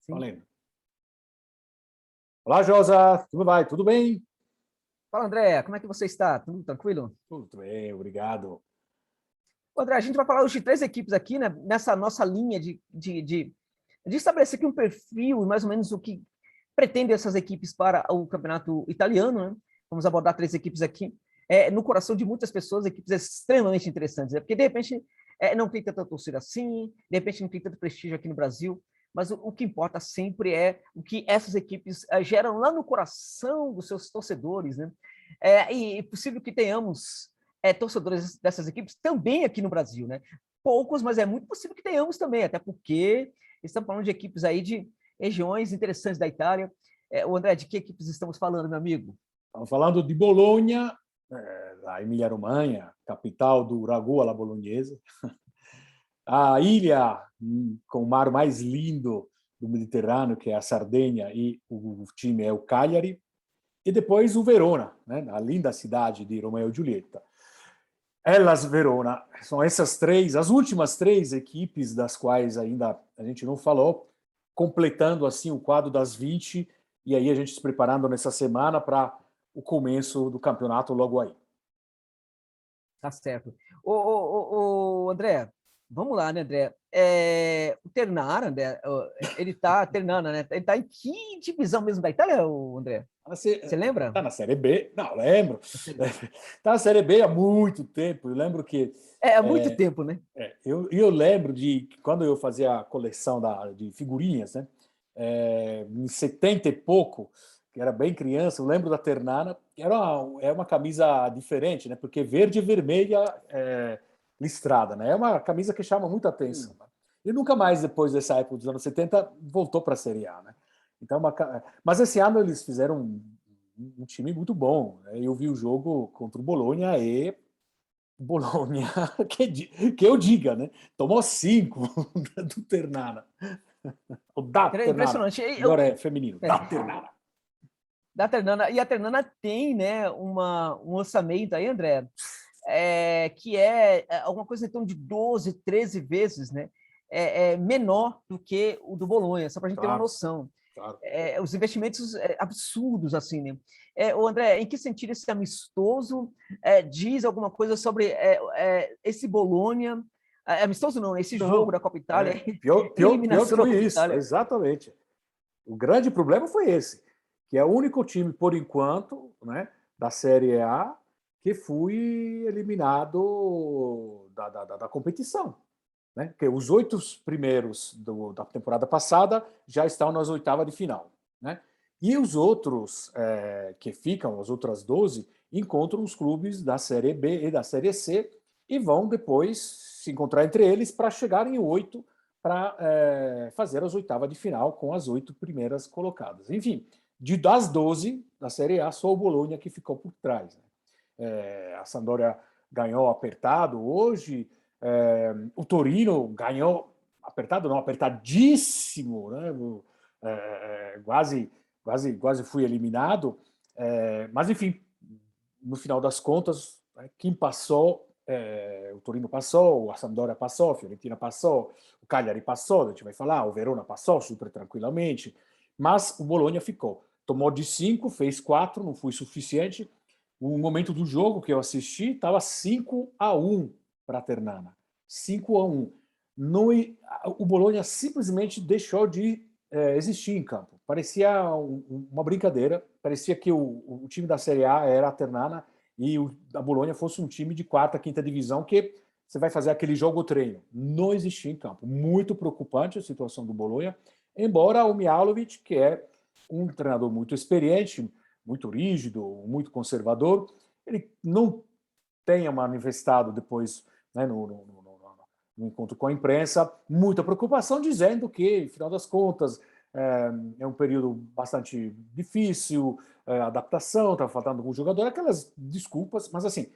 Sim. Valendo. Olá, Josa, como vai? Tudo bem? Fala, André, como é que você está? Tudo tranquilo? Tudo bem, obrigado. André, a gente vai falar hoje de três equipes aqui, né, nessa nossa linha de estabelecer aqui um perfil, mais ou menos o que pretendem essas equipes para o campeonato italiano, né? Vamos abordar três equipes aqui. No coração de muitas pessoas, equipes extremamente interessantes, porque de repente não tem tanta torcida assim, de repente não tem tanto prestígio aqui no Brasil, mas o que importa sempre é o que essas equipes geram lá no coração dos seus torcedores, né? E é possível que tenhamos torcedores dessas equipes também aqui no Brasil, né? Poucos, mas é muito possível que tenhamos também, até porque estamos falando de equipes aí de regiões interessantes da Itália. O André, de que equipes estamos falando, meu amigo? Estamos falando de Bolonha, a Emília-Romanha, capital do Ragù alla Bolognese. A ilha com o mar mais lindo do Mediterrâneo, que é a Sardenha, e o time é o Cagliari. E depois o Verona, né? A linda cidade de Romeo e Julieta. Hellas Verona, são essas três, as últimas três equipes das quais ainda a gente não falou, completando assim o quadro das 20, e aí a gente se preparando nessa semana para o começo do campeonato logo aí. Tá certo. André, vamos lá, né, André? O Ternana, André, ele tá, Ternana, né? Ele tá em que divisão mesmo da Itália, André? Você lembra? Está na Série B? Não, lembro. Está na Série B há muito tempo. Eu lembro que Há muito tempo, né? eu lembro de quando eu fazia a coleção de figurinhas, né? Em 70 e pouco, que era bem criança, eu lembro da Ternana, que era uma camisa diferente, né? Porque verde e vermelha listrada, né? É uma camisa que chama muita atenção. Né? E nunca mais, depois dessa época dos anos 70, voltou para a Série A, né? Então, mas esse ano eles fizeram um time muito bom. Né? Eu vi o jogo contra o Bolonha e Bolonha, que eu diga, né? Tomou 5 do Ternana. O da É Ternana. impressionante. Melhor é feminino. Da Ternana. Da Ternana. E a Ternana tem, né, um orçamento aí, André, que é alguma coisa em torno de 12, 13 vezes, né? Menor do que o do Bolonha, só para a gente ter uma Claro, noção. claro. Os investimentos absurdos, assim, né? André, em que sentido esse amistoso diz alguma coisa sobre esse Bolonha? Amistoso não, esse jogo Não. da Copa Itália, Pior que eliminação da foi Copa isso, Itália. exatamente. O grande problema foi esse, que é o único time, por enquanto, né, da Série A que foi eliminado da competição. Né? Porque os 8 primeiros da temporada passada já estão nas oitavas de final. Né? E os outros que ficam, as outras 12, encontram os clubes da Série B e da Série C e vão depois se encontrar entre eles para chegarem em 8 para fazer as oitavas de final com as 8 primeiras colocadas. Enfim, das 12 da Série A, só o Bolonha que ficou por trás. Né? A Sampdoria ganhou apertado hoje, o Torino ganhou apertado, não, apertadíssimo, né? Quase fui eliminado, mas enfim, no final das contas, quem passou, o Torino passou, a Sampdoria passou, a Fiorentina passou, o Cagliari passou, a gente vai falar, o Verona passou super tranquilamente, mas o Bologna ficou. Tomou de 5, fez 4, não foi suficiente. O momento do jogo que eu assisti estava 5-1 para a Ternana. 5-1. O Bologna simplesmente deixou de existir em campo. Parecia uma brincadeira, parecia que o time da Série A era a Ternana e a Bologna fosse um time de quarta, quinta divisão que você vai fazer aquele jogo-treino. Não existia em campo. Muito preocupante a situação do Bologna, embora o Mihajlovic, que é um treinador muito experiente, muito rígido, muito conservador, ele não tenha manifestado depois, né, no encontro com a imprensa, muita preocupação, dizendo que, afinal das contas, é um período bastante difícil, adaptação, está faltando algum jogador, aquelas desculpas, mas assim,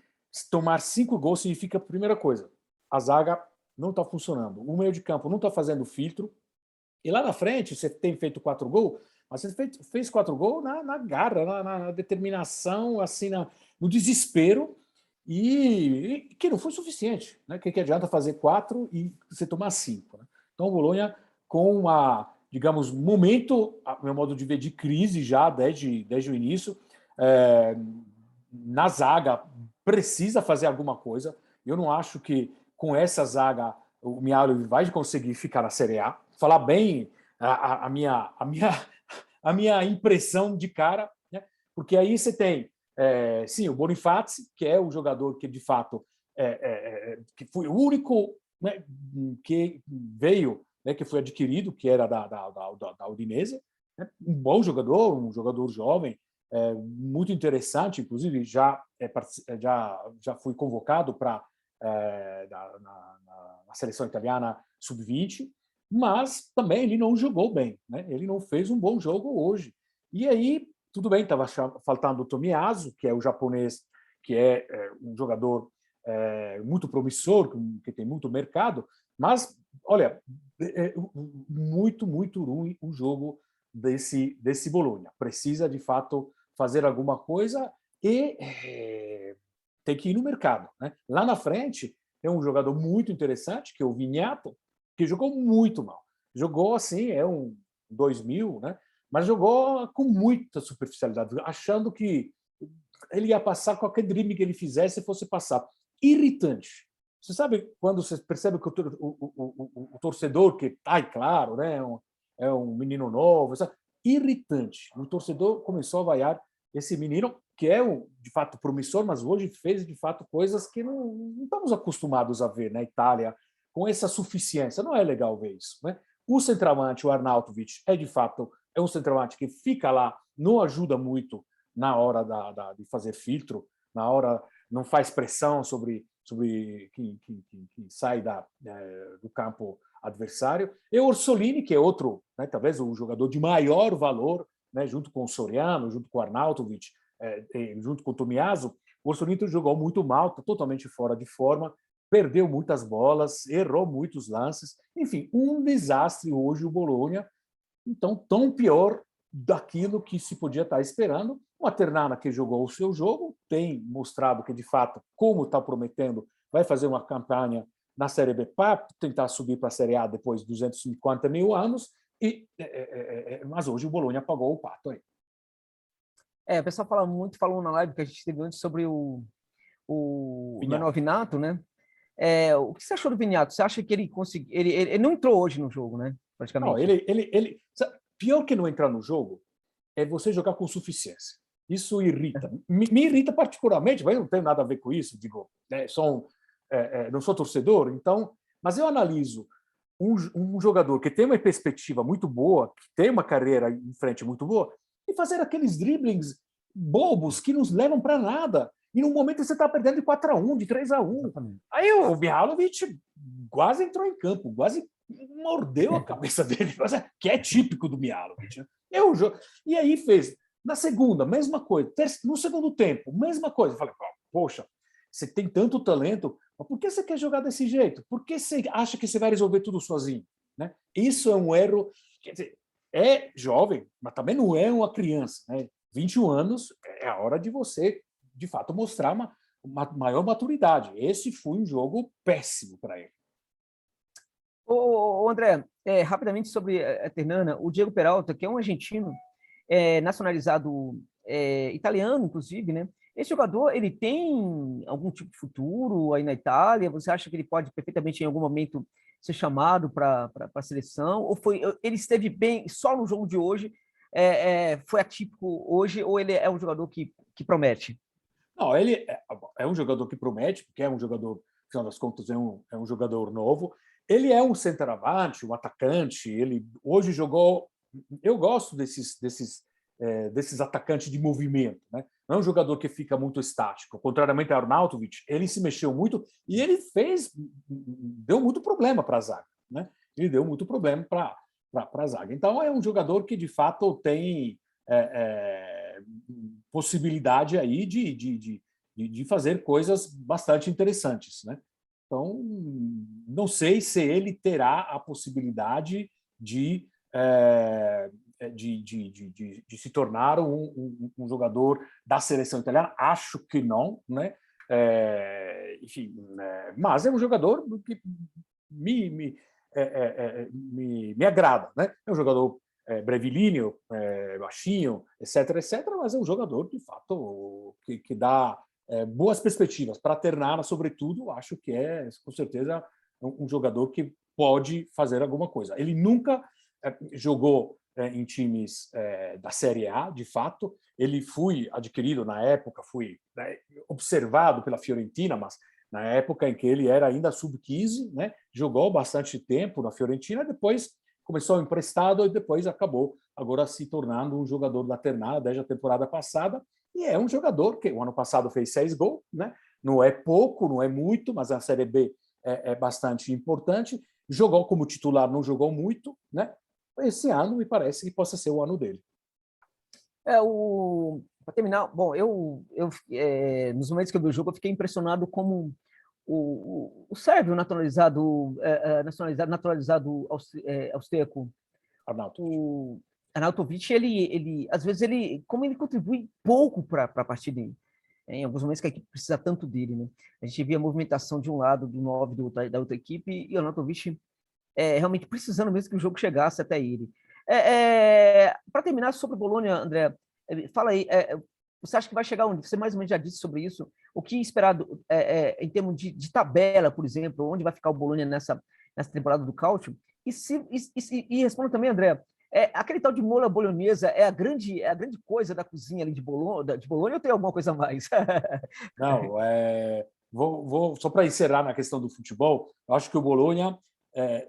tomar 5 gols significa, primeira coisa, a zaga não está funcionando, o meio de campo não está fazendo filtro, e lá na frente você tem feito 4 gols, mas você fez 4 gols na garra, na determinação, assim, no desespero, e que não foi suficiente. Né? Que adianta fazer 4 e você tomar 5? Né? Então o Bologna, com digamos, momento, a meu modo de ver, de crise já desde o início. Na zaga, precisa fazer alguma coisa. Eu não acho que com essa zaga o Mihajlovic vai conseguir ficar na Série A. Falar bem a minha impressão de cara, né? Porque aí você tem, sim, o Bonifazi, que é o jogador que, de fato, que foi o único, né, que veio, né, que foi adquirido, que era da Udinese, né? Um bom jogador, um jogador jovem, muito interessante, inclusive já fui convocado para na seleção italiana sub-20, mas também ele não jogou bem, né? Ele não fez um bom jogo hoje. E aí, tudo bem, estava faltando o Tomiyasu, que é o japonês, que é um jogador muito promissor, que tem muito mercado, mas, olha, muito, muito ruim o jogo desse Bologna. Precisa, de fato, fazer alguma coisa e tem que ir no mercado, né? Lá na frente tem um jogador muito interessante, que é o Vignato, que jogou muito mal. Jogou assim, um 2000, né? Mas jogou com muita superficialidade, achando que ele ia passar qualquer drible que ele fizesse, fosse passar. Irritante. Você sabe quando você percebe que o torcedor, que está, claro, né, é um menino novo, sabe? Irritante. O torcedor começou a vaiar esse menino, que é, de fato, promissor, mas hoje fez, de fato, coisas que não estamos acostumados a ver na Itália, com essa suficiência. Não é legal ver isso, né? O centroavante, o Arnautovic, de fato, é um centroavante que fica lá, não ajuda muito na hora de fazer filtro, na hora não faz pressão sobre quem sai do campo adversário. E o Orsolini, que é outro, né, talvez o jogador de maior valor, né, junto com o Soriano, junto com o Arnautovic, junto com o Tomiyasu. O Orsolini jogou muito mal, está totalmente fora de forma, perdeu muitas bolas, errou muitos lances. Enfim, um desastre hoje o Bologna. Então, tão pior daquilo que se podia estar esperando. O Ternana, que jogou o seu jogo, tem mostrado que, de fato, como está prometendo, vai fazer uma campanha na Série B para tentar subir para a Série A depois de 250 mil anos, mas hoje o Bologna pagou o pato aí. O pessoal falou na live que a gente teve antes sobre o Manuel Vignato, né? O que você achou do Vignato? Você acha que ele conseguiu? Ele não entrou hoje no jogo, né? Praticamente. Não, pior que não entrar no jogo é você jogar com suficiência. Isso irrita. Me irrita particularmente, mas eu não tenho nada a ver com isso, digo, né, não sou torcedor, então, mas eu analiso um jogador que tem uma perspectiva muito boa, que tem uma carreira em frente muito boa, e fazer aqueles driblings bobos que nos levam para nada. E no momento você está perdendo de 4-1, de 3-1. Aí o Mihajlovic quase entrou em campo, quase mordeu a cabeça dele, que é típico do Mihajlovic. E aí fez. Na segunda, mesma coisa. No segundo tempo, mesma coisa. Eu falei, poxa, você tem tanto talento, mas por que você quer jogar desse jeito? Por que você acha que você vai resolver tudo sozinho? Né? Isso é um erro. Quer dizer, é jovem, mas também não é uma criança. Né? 21 anos é a hora de você, de fato, mostrar uma maior maturidade. Esse foi um jogo péssimo para ele. André, rapidamente sobre a Ternana, o Diego Peralta, que é um argentino, nacionalizado italiano, inclusive, né? Esse jogador, ele tem algum tipo de futuro aí na Itália? Você acha que ele pode perfeitamente, em algum momento, ser chamado para a seleção? Ou ele esteve bem só no jogo de hoje? Foi atípico hoje? Ou ele é um jogador que promete? Não, ele é um jogador que promete, porque é um jogador, no final das contas, é um jogador novo. Ele é um centroavante, um atacante. Ele hoje jogou. Eu gosto desses atacantes de movimento, né? Não é um jogador que fica muito estático. Contrariamente a Arnautovic, ele se mexeu muito e ele deu muito problema para a zaga, né? Ele deu muito problema para a zaga. Então é um jogador que de fato tem possibilidade aí de fazer coisas bastante interessantes, né? Então, não sei se ele terá a possibilidade de se tornar um jogador da seleção italiana. Acho que não, né? Enfim, mas é um jogador que me agrada, né? É um jogador brevilíneo, baixinho, etc., mas é um jogador, de fato, que dá boas perspectivas. Para Ternana, sobretudo, acho que é, com certeza, um jogador que pode fazer alguma coisa. Ele nunca jogou em times da Série A, de fato. Ele foi adquirido na época, foi observado pela Fiorentina, mas na época em que ele era ainda sub-15, né? Jogou bastante tempo na Fiorentina, depois começou emprestado e depois acabou agora se tornando um jogador da Ternana desde a temporada passada. E é um jogador que o ano passado fez 6 gols, né? Não é pouco, não é muito, mas a Série B é bastante importante. Jogou como titular, não jogou muito, né? Esse ano me parece que possa ser o ano dele. Para terminar, bom, nos momentos que eu vi o jogo, eu fiquei impressionado como o sérvio naturalizado austríaco, Arnautovic. o Arnautovic, às vezes, como ele contribui pouco para a partida, em alguns momentos que a equipe precisa tanto dele, né? A gente via a movimentação de um lado, do 9 da outra equipe, e o Arnautovic realmente precisando mesmo que o jogo chegasse até ele. Para terminar, sobre o Bologna, André, fala aí, você acha que vai chegar onde? Você mais ou menos já disse sobre isso. O que esperado em termos de tabela, por exemplo, onde vai ficar o Bologna nessa temporada do Calcio? E responda também, André, aquele tal de mola bolonhesa é a grande coisa da cozinha ali de Bolonha ou tem alguma coisa a mais? Não, só para encerrar na questão do futebol, eu acho que o Bologna,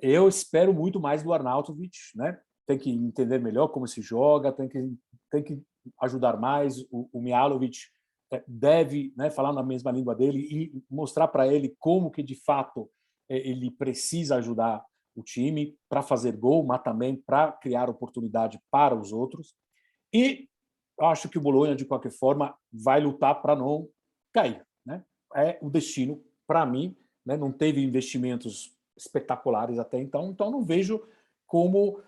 eu espero muito mais do Arnautovic, né? Tem que entender melhor como se joga, tem que ajudar mais. O Mihajlovic deve, né, falar na mesma língua dele e mostrar para ele como que, de fato, ele precisa ajudar o time para fazer gol, mas também para criar oportunidade para os outros. E eu acho que o Bologna, de qualquer forma, vai lutar para não cair, né? É o destino, para mim, né? Não teve investimentos espetaculares até então não vejo como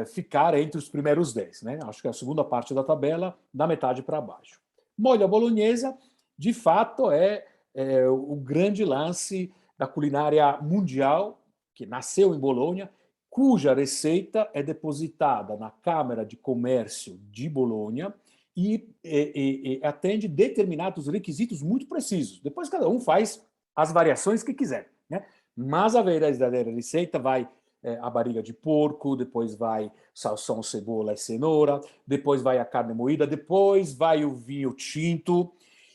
ficar entre os primeiros 10. Né? Acho que é a segunda parte da tabela, da metade para baixo. Molho à bolonhesa, de fato, é o grande lance da culinária mundial, que nasceu em Bolonha, cuja receita é depositada na Câmara de Comércio de Bolonha e atende determinados requisitos muito precisos. Depois cada um faz as variações que quiser, né? Mas a verdadeira receita vai a barriga de porco, depois vai salsão, cebola e cenoura, depois vai a carne moída, depois vai o vinho tinto,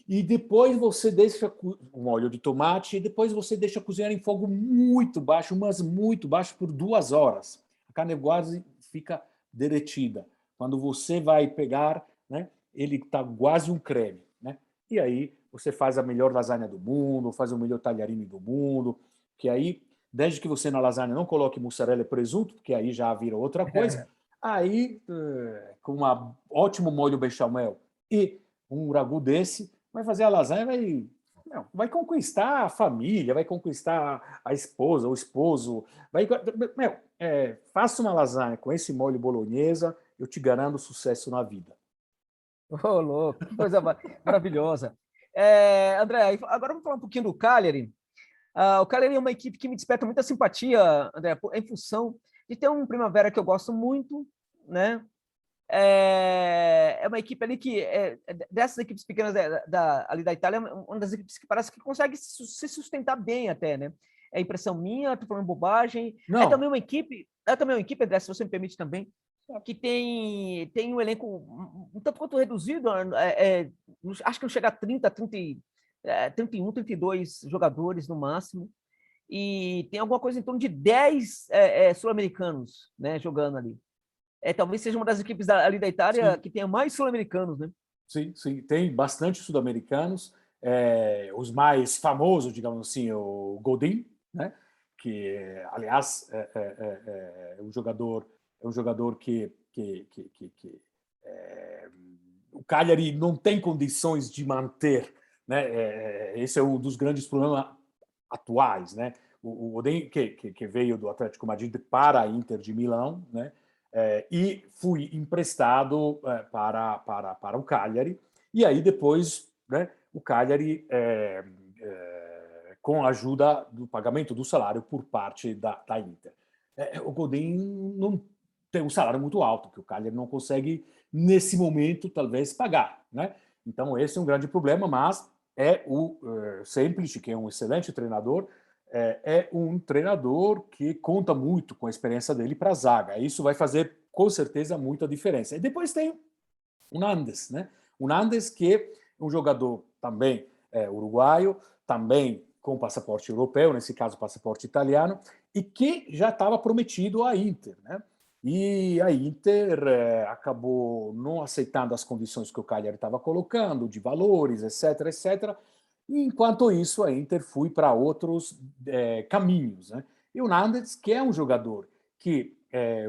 e depois você deixa um óleo de tomate, e depois você deixa cozinhar em fogo muito baixo, mas muito baixo, por 2 horas. A carne quase fica derretida. Quando você vai pegar, né, ele está quase um creme. Né? E aí você faz a melhor lasanha do mundo, faz o melhor talharine do mundo, que aí, desde que você na lasanha não coloque mussarela e presunto, porque aí já vira outra coisa, aí, com um ótimo molho bechamel e um ragu desse, vai fazer a lasanha, vai conquistar a família, vai conquistar a esposa, o esposo. Faça uma lasanha com esse molho bolonhesa, eu te garanto sucesso na vida. Ô, louco, que coisa maravilhosa. André, agora vamos falar um pouquinho do Cagliari. O Cagliari é uma equipe que me desperta muita simpatia, André, em função de ter um Primavera que eu gosto muito, né? É uma equipe ali que, dessas equipes pequenas ali da Itália, uma das equipes que parece que consegue se sustentar bem até, né? É impressão minha, estou falando bobagem. Não. É também uma equipe, André, se você me permite também, que tem um elenco um tanto quanto reduzido, acho que não chega a 31, 32 jogadores no máximo, e tem alguma coisa em torno de 10 sul-americanos, né, jogando ali. Talvez seja uma das equipes ali da Itália que tenha mais sul-americanos, né? Sim, sim, tem bastante sul-americanos. Os mais famosos, digamos assim, o Godin, né? Que, aliás, é um jogador que o Cagliari não tem condições de manter, né? Esse é um dos grandes problemas atuais, né? O Godin, que veio do Atlético Madrid para a Inter de Milão, né? E fui emprestado para o Cagliari, e aí depois, né, o Cagliari com a ajuda do pagamento do salário por parte da Inter. O Godin não tem um salário muito alto, que o Cagliari não consegue, nesse momento, talvez, pagar, né? Então, esse é um grande problema, mas o Semplici, que é um excelente treinador, é um treinador que conta muito com a experiência dele para a zaga. Isso vai fazer, com certeza, muita diferença. E depois tem o Nandes, né? O Nandes, que é um jogador também uruguaio, também com passaporte europeu, nesse caso passaporte italiano, e que já estava prometido à Inter, né? E a Inter acabou não aceitando as condições que o Cagliari estava colocando, de valores, etc, etc. E, enquanto isso, a Inter foi para outros caminhos, né? E o Nandes, que é um jogador que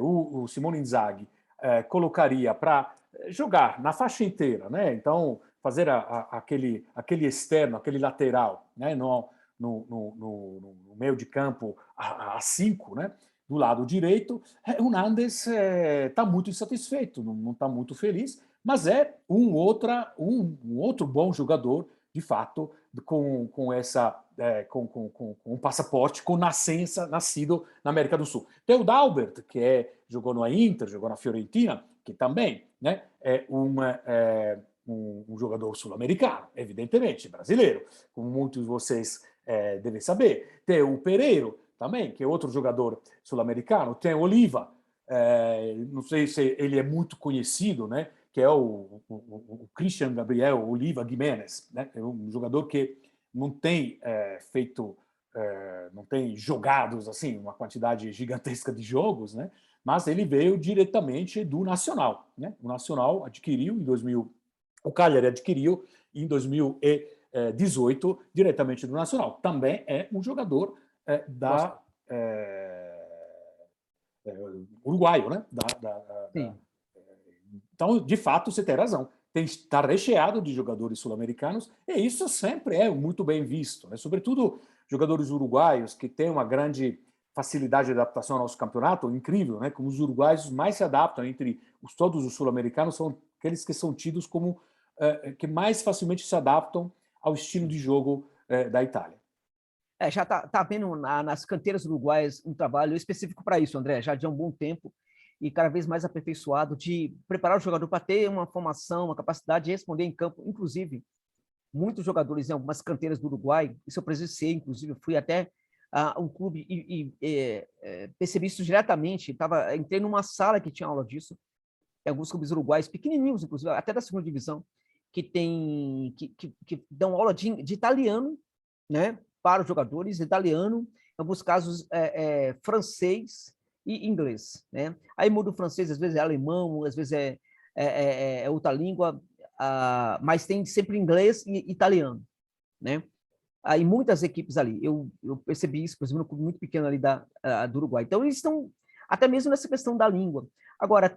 o Simone Inzaghi colocaria para jogar na faixa inteira, né? Então, fazer aquele externo, aquele lateral, né? No meio de campo a 5, né? Do lado direito, o Nandes está muito insatisfeito, não está muito feliz, mas é um outro bom jogador, de fato, com um passaporte, com nascido na América do Sul. Tem o Daubert, que jogou no Inter, jogou na Fiorentina, que também, né, é um jogador sul-americano, evidentemente, brasileiro, como muitos de vocês devem saber. Tem o Pereiro, também, que é outro jogador sul-americano. Tem o Oliva, não sei se ele é muito conhecido, né, que é o Christian Gabriel Oliva Giménez, né, é um jogador que não tem não tem jogados assim, uma quantidade gigantesca de jogos, né, mas ele veio diretamente do Nacional, né? O Nacional adquiriu em 2000, o Cagliari adquiriu em 2018 diretamente do Nacional. Também é um jogador uruguaio, né? Então, de fato, você tem razão. Está recheado de jogadores sul-americanos e isso sempre é muito bem visto, né? Sobretudo jogadores uruguaios que têm uma grande facilidade de adaptação ao nosso campeonato, incrível, né? Como os uruguaios mais se adaptam entre todos os sul-americanos, são aqueles que são tidos como que mais facilmente se adaptam ao estilo de jogo da Itália. Já está havendo nas canteiras uruguaias um trabalho específico para isso, André, já de um bom tempo, e cada vez mais aperfeiçoado, de preparar o jogador para ter uma formação, uma capacidade de responder em campo. Inclusive, muitos jogadores em algumas canteiras do Uruguai, isso eu presenciei, inclusive, eu fui até um clube e percebi isso diretamente. Entrei numa sala que tinha aula disso, em alguns clubes uruguaios, pequenininhos, inclusive, até da segunda divisão, que dão aula de italiano, né, para os jogadores, italiano, em alguns casos francês e inglês, né? Aí muda o francês, às vezes é alemão, às vezes é outra língua, mas tem sempre inglês e italiano, né? Aí muitas equipes ali, eu percebi isso, por exemplo, no clube muito pequeno ali do Uruguai. Então eles estão até mesmo nessa questão da língua. Agora,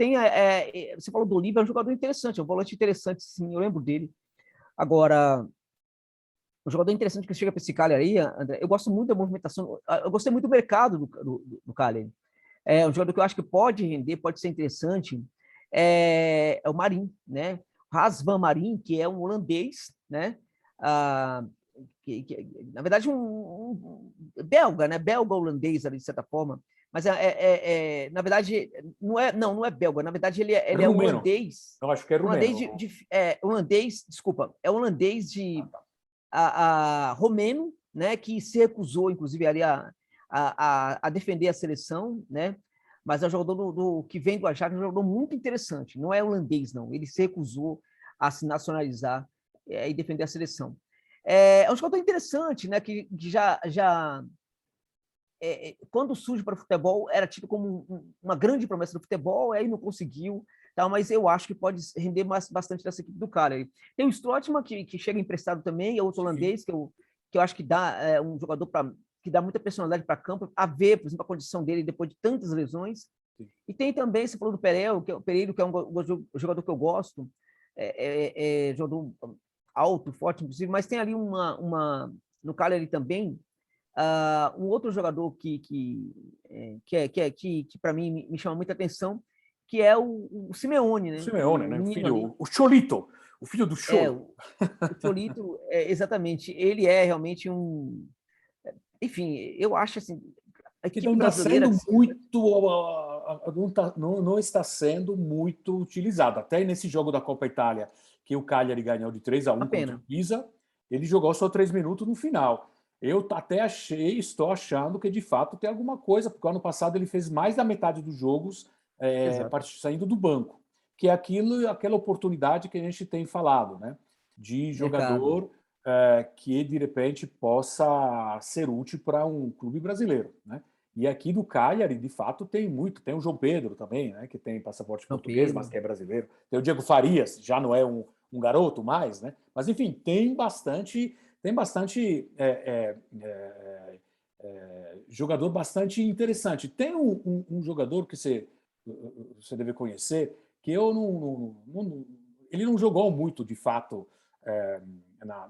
você falou do Oliva, é um jogador interessante, é um volante interessante, sim, eu lembro dele. Agora, um jogador interessante que chega para esse Cagliari aí, André, eu gosto muito da movimentação, eu gostei muito do mercado do Cagliari. É um jogador que eu acho que pode render, pode ser interessante, é o Marin, né? Razvan Marin, que é um holandês, né? Na verdade, belga, né? Belga-holandês, ali, de certa forma, mas na verdade, não é belga, na verdade, ele é holandês. Eu acho que é rumeno. Holandês, desculpa, é holandês romeno, né, que se recusou, inclusive, ali a defender a seleção, né, mas é um jogador que vem do Ajax, é um jogador muito interessante, não é holandês, não, ele se recusou a se nacionalizar e defender a seleção. É um jogador interessante, né, que quando surge para o futebol, era tido como uma grande promessa do futebol, aí não conseguiu, tá, mas eu acho que pode render bastante dessa equipe do Cagliari. Tem o Strootman, que chega emprestado também, é outro holandês, que eu acho que dá um jogador que dá muita personalidade para campo, a ver, por exemplo, a condição dele depois de tantas lesões. Sim. E tem também, você falou do Pereiro, que é um jogador que eu gosto, jogador alto, forte, inclusive, mas tem ali no Cagliari também, um outro jogador que para mim me chama muita atenção, que é o Simeone, né? O Simeone, né? O Cholito, o filho do Cholo. O Cholito, exatamente. Ele é realmente enfim, eu acho assim, a Que equipe não está brasileira... sendo muito, não está sendo muito utilizado. Até nesse jogo da Copa Itália, que o Cagliari ganhou de 3-1 Uma contra o pena. Pisa, ele jogou só 3 minutos no final. Eu até estou achando que de fato tem alguma coisa, porque ano passado ele fez mais da metade dos jogos Exato. saindo do banco, que é aquela oportunidade que a gente tem falado, né? De Mercado. jogador que de repente possa ser útil para um clube brasileiro, né? E aqui do Cagliari, de fato, tem muito. Tem o João Pedro também, né, que tem passaporte João português, mas Pedro. que é brasileiro. Tem o Diego Farias, já não é um garoto mais, né? Mas, enfim, tem bastante jogador bastante interessante. Tem um jogador que você deve conhecer, que eu ele não jogou muito, de fato, é, na,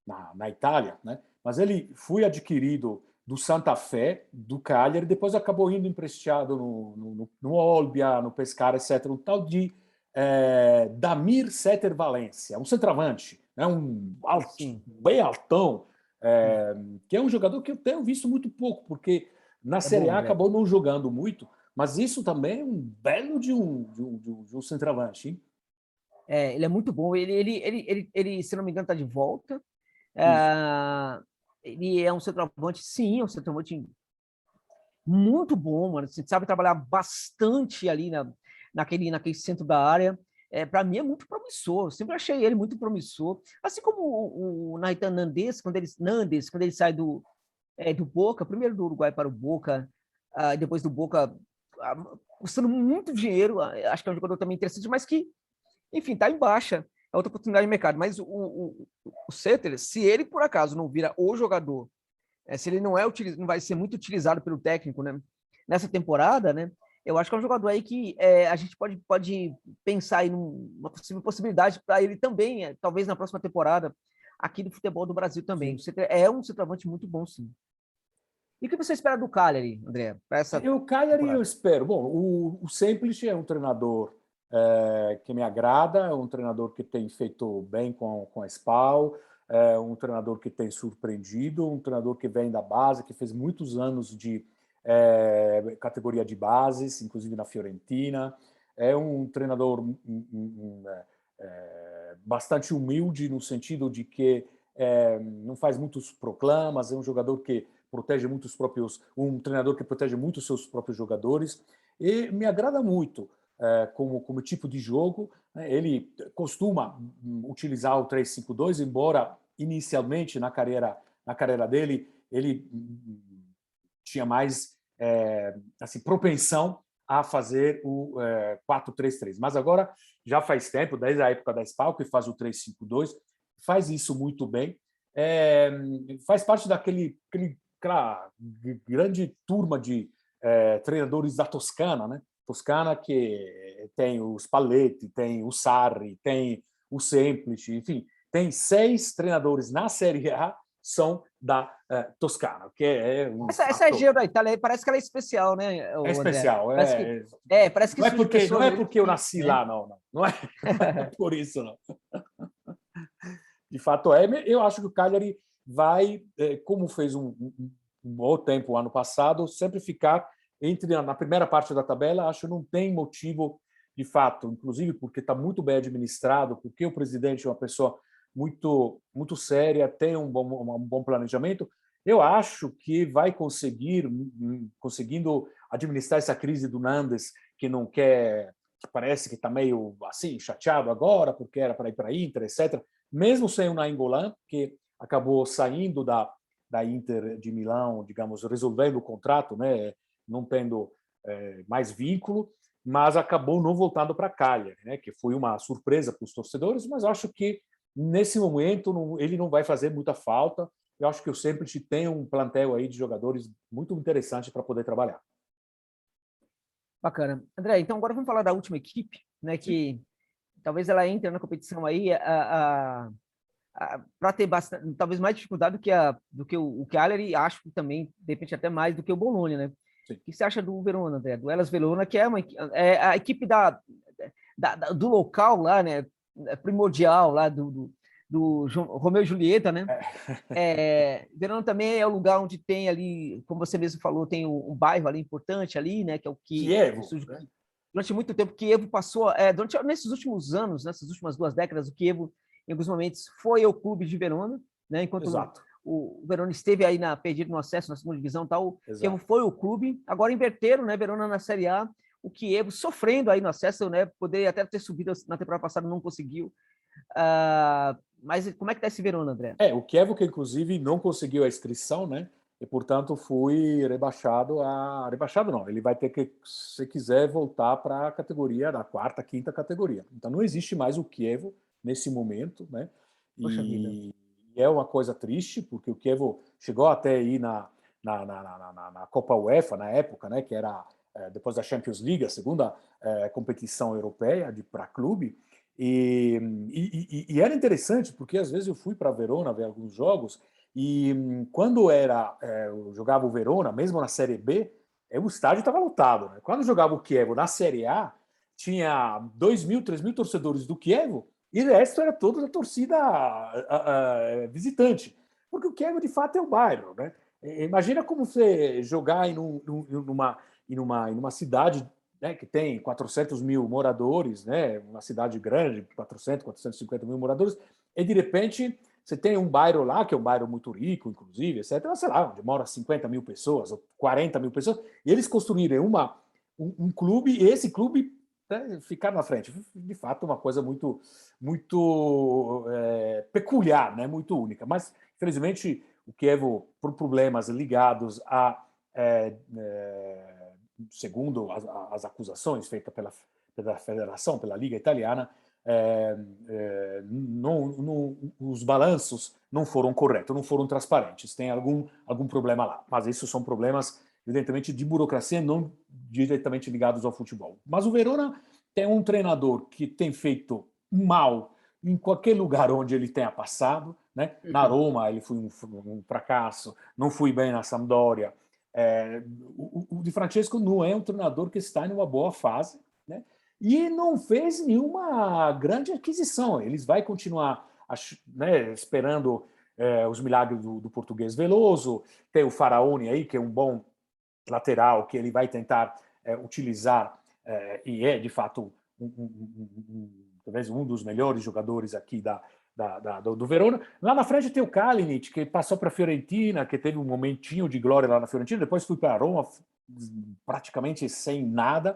na, na Itália, né? Mas ele foi adquirido do Santa Fé, do Cagliari, depois acabou indo emprestado no Olbia, no Pescara, etc. Um tal de Damir Setter Valência, um centroavante, né? Sim. Bem altão, que é um jogador que eu tenho visto muito pouco, porque na É Série bom, A André. acabou não jogando muito, mas isso também é um belo de um centroavante, hein? Ele é muito bom. Ele, se não me engano, está de volta. Isso. Ele é um centroavante, sim, é um centroavante muito bom, mano. Você sabe trabalhar bastante ali naquele centro da área. Para mim é muito promissor. Eu sempre achei ele muito promissor. Assim como o Nathan Nandes, quando ele sai do Boca, primeiro do Uruguai para o Boca, depois do Boca, custando muito dinheiro. Acho que é um jogador também interessante, mas que, enfim, está em baixa. É outra oportunidade de mercado. Mas o Setter, se ele por acaso não vira o jogador, se ele não vai ser muito utilizado pelo técnico, né, nessa temporada, né, eu acho que é um jogador aí que a gente pode pensar aí numa possível possibilidade para ele também, talvez na próxima temporada, aqui do futebol do Brasil também. Sim. Você é um centroavante muito bom, sim. E o que você espera do Cagliari, André, para essa O Cagliari eu temporada? espero. Bom, o Semplici é um treinador que me agrada, é um treinador que tem feito bem com a SPAL, é um treinador que tem surpreendido, um treinador que vem da base, que fez muitos anos de categoria de bases, inclusive na Fiorentina. É um treinador bastante humilde, no sentido de que não faz muitos proclamas, é um jogador que protege muito os próprios, um treinador que protege muito os seus próprios jogadores, e me agrada muito como tipo de jogo. Né? Ele costuma utilizar o 3-5-2, embora inicialmente na carreira dele ele tinha mais assim propensão a fazer o 4-3-3. Mas agora já faz tempo, desde a época da SPAL, que faz o 3-5-2, faz isso muito bem. Faz parte aquela grande turma de treinadores da Toscana, né? Toscana que tem o Spalletti, tem o Sarri, tem o Semplici, enfim, tem 6 treinadores na Série A são da Toscana, que é um Essa fato. região da Itália aí parece que ela é especial, né, É André? especial, Parece que não é surge porque pessoas ali eu que, nasci né? lá, não é, não é por isso, não. De fato é. Eu acho que o Cagliari vai, como fez um bom tempo ano passado, sempre ficar na primeira parte da tabela. Acho que não tem motivo, de fato, inclusive porque está muito bem administrado, porque o presidente é uma pessoa muito séria, tem um bom planejamento. Eu acho que vai conseguindo administrar essa crise do Nandes, que não quer, que parece que está meio assim chateado agora, porque era para ir para a Inter, etc. Mesmo sem o Nainggolan, que acabou saindo da Inter de Milão, digamos, resolvendo o contrato, né, não tendo mais vínculo, mas acabou não voltando para a Cagliari, né, que foi uma surpresa para os torcedores, mas acho que nesse momento ele não vai fazer muita falta. Eu acho que o Semplici tem um plantel aí de jogadores muito interessante para poder trabalhar. Bacana. André, então agora vamos falar da última equipe, né, Sim. que talvez ela entre na competição aí para ter bastante, talvez mais dificuldade do que o Cagliari, acho que também, de repente, até mais do que o Bologna, né? Sim. O que você acha do Verona, André? Do Hellas Verona, que é a equipe do local lá, né? Primordial lá Romeu e Julieta, né? Verona também é o lugar onde tem ali, como você mesmo falou, tem um bairro ali importante ali, né? Que é o Kievo, né? Durante muito tempo, Kievo passou, nesses últimos anos, nessas últimas 2 décadas, o Kievo, em alguns momentos, foi o clube de Verona, né? Enquanto Exato. o Verona esteve aí perdido no acesso na segunda divisão, tal, o Kievo Exato. foi o clube. Agora inverteram, né? Verona na Série A, o Kievo sofrendo aí no acesso, né? Poderia até ter subido na temporada passada, não conseguiu. Mas como é que está esse Verona, André? O Kiev, que inclusive não conseguiu a inscrição, né? E, portanto, foi rebaixado a... Rebaixado não, ele vai ter que, se quiser, voltar para a categoria da quarta, quinta categoria. Então, não existe mais o Kiev nesse momento, né? Poxa vida. E é uma coisa triste, porque o Kiev chegou até aí na Copa UEFA, na época, né? Que era, depois da Champions League, a segunda competição europeia para clube. E era interessante, porque às vezes eu fui para Verona ver alguns jogos, e quando eu jogava o Verona, mesmo na Série B, o estádio estava lotado. Né? Quando eu jogava o Kiev na Série A, tinha 2.000, 3.000 torcedores do Kiev, e o resto era toda a torcida visitante. Porque o Kiev, de fato, é o bairro. Né? Imagina como você jogar numa cidade, né, que tem 400 mil moradores, né, uma cidade grande, 400, 450 mil moradores, e de repente você tem um bairro lá, que é um bairro muito rico, inclusive, etc., sei lá, onde mora 50 mil pessoas, ou 40 mil pessoas, e eles construírem um clube, e esse clube, né, ficar na frente. De fato, uma coisa muito, muito peculiar, né, muito única. Mas, infelizmente, o Kiev, por problemas ligados a segundo as acusações feitas pela federação, pela Liga Italiana, os balanços não foram corretos, não foram transparentes. Tem algum problema lá. Mas isso são problemas, evidentemente, de burocracia, não diretamente ligados ao futebol. Mas o Verona tem um treinador que tem feito mal em qualquer lugar onde ele tenha passado. Né? Na Roma ele foi um fracasso, não foi bem na Sampdoria. O Di Francesco não é um treinador que está em uma boa fase, né? E não fez nenhuma grande aquisição. Eles vão continuar, né, esperando os milagres do português Veloso. Tem o Faraoni aí, que é um bom lateral, que ele vai tentar utilizar, e é, de fato, talvez um dos melhores jogadores aqui do Verona. Lá na frente tem o Kalinic, que passou para a Fiorentina, que teve um momentinho de glória lá na Fiorentina, depois foi para a Roma, praticamente sem nada,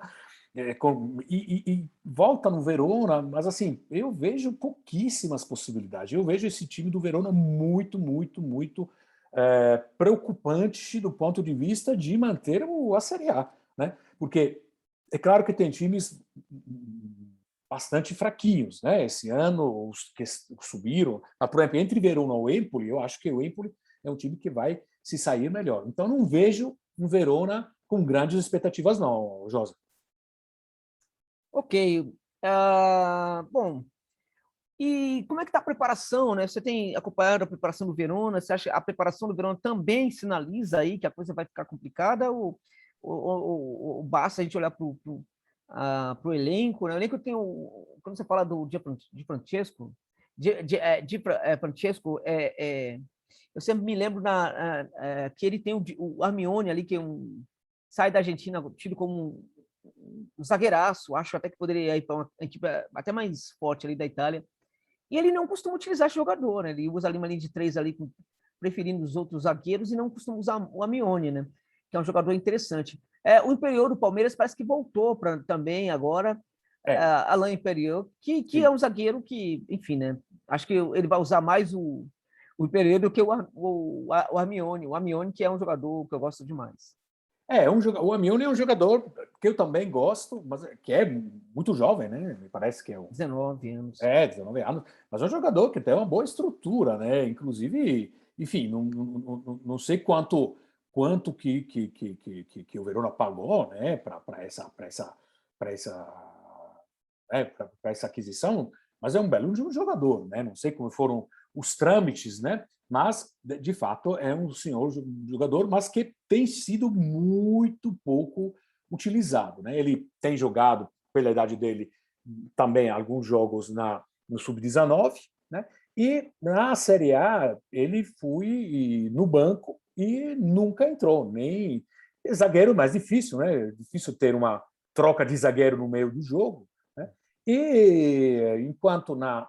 e volta no Verona, mas assim, eu vejo pouquíssimas possibilidades. Eu vejo esse time do Verona muito, muito, muito preocupante do ponto de vista de manter a Série A, né? Porque é claro que tem times bastante fraquinhos, né? Esse ano, os que subiram, por exemplo, entre Verona e o Empoli, eu acho que o Empoli é um time que vai se sair melhor. Então, não vejo um Verona com grandes expectativas, não, Josa. Ok. Bom, e como é que está a preparação, né? Você tem acompanhado a preparação do Verona? Você acha que a preparação do Verona também sinaliza aí que a coisa vai ficar complicada ou basta a gente olhar para o elenco, né? O elenco tem quando você fala do Di Francesco, Francesco, eu sempre me lembro que ele tem o Armioni ali, que sai da Argentina tido como um zagueiraço, acho até que poderia ir para uma equipe até mais forte ali da Itália. E ele não costuma utilizar esse jogador, né? Ele usa ali uma linha de 3 ali, preferindo os outros zagueiros, e não costuma usar o Amione, né? Que é um jogador interessante. O Imperial do Palmeiras parece que voltou também agora, Alain Imperial, que é um zagueiro que, enfim, né? Acho que ele vai usar mais o Imperial do que o Amione. O Amione, que é um jogador que eu gosto demais. O Amione é um jogador que eu também gosto, mas que é muito jovem, né? Me parece que 19 anos. 19 anos, mas é um jogador que tem uma boa estrutura, né? Inclusive, enfim, não sei quanto que o Verona pagou, né? Para essa aquisição, mas é um belo jogador, né? Não sei como foram os trâmites, né? Mas, de fato, é um senhor jogador, mas que tem sido muito pouco utilizado. Né? Ele tem jogado, pela idade dele, também alguns jogos no Sub-19, né? E na Série A, ele foi no banco e nunca entrou, nem zagueiro mais difícil, né? Difícil ter uma troca de zagueiro no meio do jogo, né? E enquanto na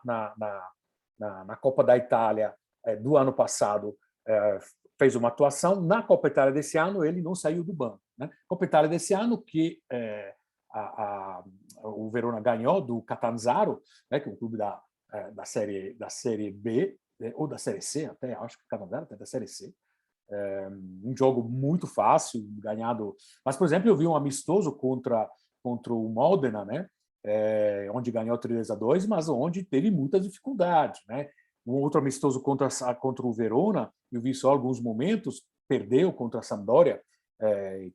Copa da Itália do ano passado fez uma atuação, na Copa Itália desse ano ele não saiu do banco, né? Copa Itália desse ano que o Verona ganhou do Catanzaro, né, que é um clube da série B, ou da série C, até acho que o Catanzaro até da série C. Um jogo muito fácil, ganhado. Mas, por exemplo, eu vi um amistoso contra o Modena, né? Onde ganhou 3-2, mas onde teve muitas dificuldades, né? Um outro amistoso contra o Verona, eu vi só alguns momentos, perdeu contra a Sampdoria,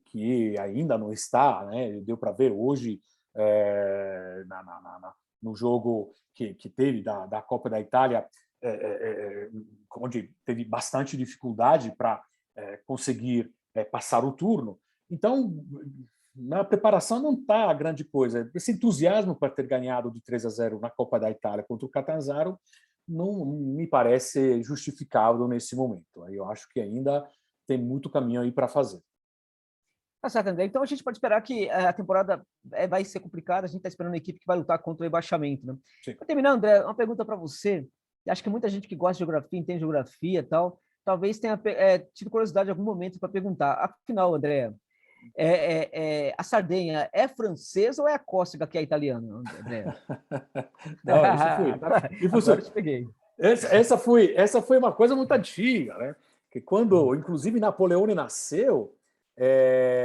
que ainda não está, né? Deu para ver hoje no jogo que teve da Copa da Itália, onde teve bastante dificuldade para conseguir passar o turno. Então, na preparação não está a grande coisa. Esse entusiasmo para ter ganhado de 3-0 na Copa da Itália contra o Catanzaro não me parece justificável nesse momento. Eu acho que ainda tem muito caminho aí para fazer. Tá certo, André. Então a gente pode esperar que a temporada vai ser complicada, a gente está esperando uma equipe que vai lutar contra o rebaixamento, né? Para terminar, André, uma pergunta para você. Acho que muita gente que gosta de geografia, entende geografia e tal, talvez tenha tido curiosidade em algum momento para perguntar. Afinal, André, a Sardenha é francesa ou é a Córcega que é italiana, André? Não, isso foi. Agora eu te peguei. Essa foi uma coisa muito antiga, né? Que quando, inclusive, Napoleão nasceu,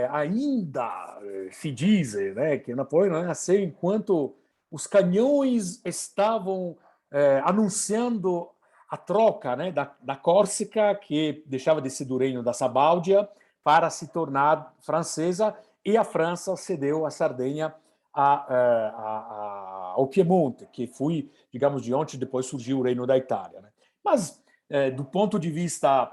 ainda se diz, né, que Napoleão nasceu enquanto os canhões estavam anunciando a troca, né, da Córcega, que deixava de ser do reino da Sabáudia, para se tornar francesa, e a França cedeu a Sardenha ao Piemonte, que foi, digamos, de onde depois surgiu o reino da Itália, né? Mas, do ponto de vista,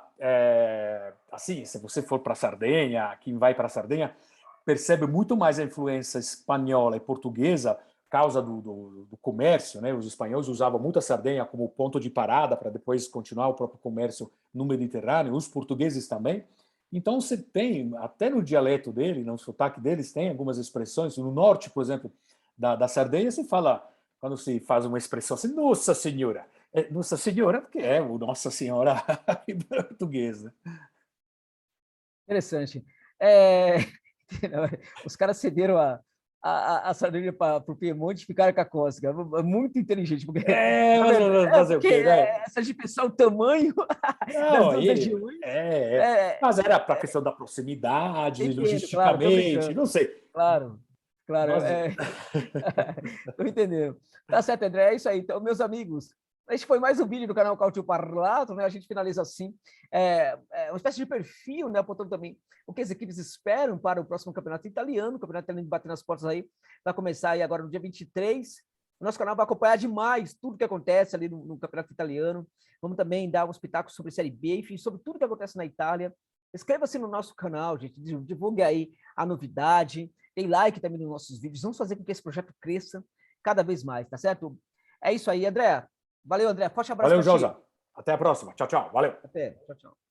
assim, se você for para a Sardenha, quem vai para a Sardenha percebe muito mais a influência espanhola e portuguesa por causa do comércio, né? Os espanhóis usavam muito a Sardenha como ponto de parada para depois continuar o próprio comércio no Mediterrâneo, os portugueses também. Então, você tem, até no dialeto dele, no sotaque deles, tem algumas expressões. No norte, por exemplo, da Sardenha, se fala, quando se faz uma expressão assim, Nossa Senhora. Nossa Senhora, porque é o Nossa Senhora em português, né? Interessante. Os caras cederam a Sardenha para o Piemonte e ficaram com a Córcega. Muito inteligente. Porque, mas fazer o quê, né? essa de pensar o tamanho das Não, duas regiões. Mas era para a questão da proximidade, Entendo, claro, estou logisticamente, brincando. não sei. Claro. Mas... Estou entendendo. Tá certo, André, é isso aí. Então, meus amigos, este foi mais um vídeo do canal Cautio Parlato, né? A gente finaliza assim. Uma espécie de perfil, né? Apontando também o que as equipes esperam para o próximo campeonato italiano. O campeonato italiano batendo as portas aí. Vai começar aí agora no dia 23. O nosso canal vai acompanhar demais tudo que acontece ali no campeonato italiano. Vamos também dar uns pitacos sobre Série B, enfim, sobre tudo que acontece na Itália. Inscreva-se no nosso canal, gente. Divulgue aí a novidade. Dê like também nos nossos vídeos. Vamos fazer com que esse projeto cresça cada vez mais, tá certo? É isso aí, André. Valeu, André. Forte abraço. Valeu, Josa. Até a próxima. Tchau, tchau. Valeu. Até. Tchau, tchau.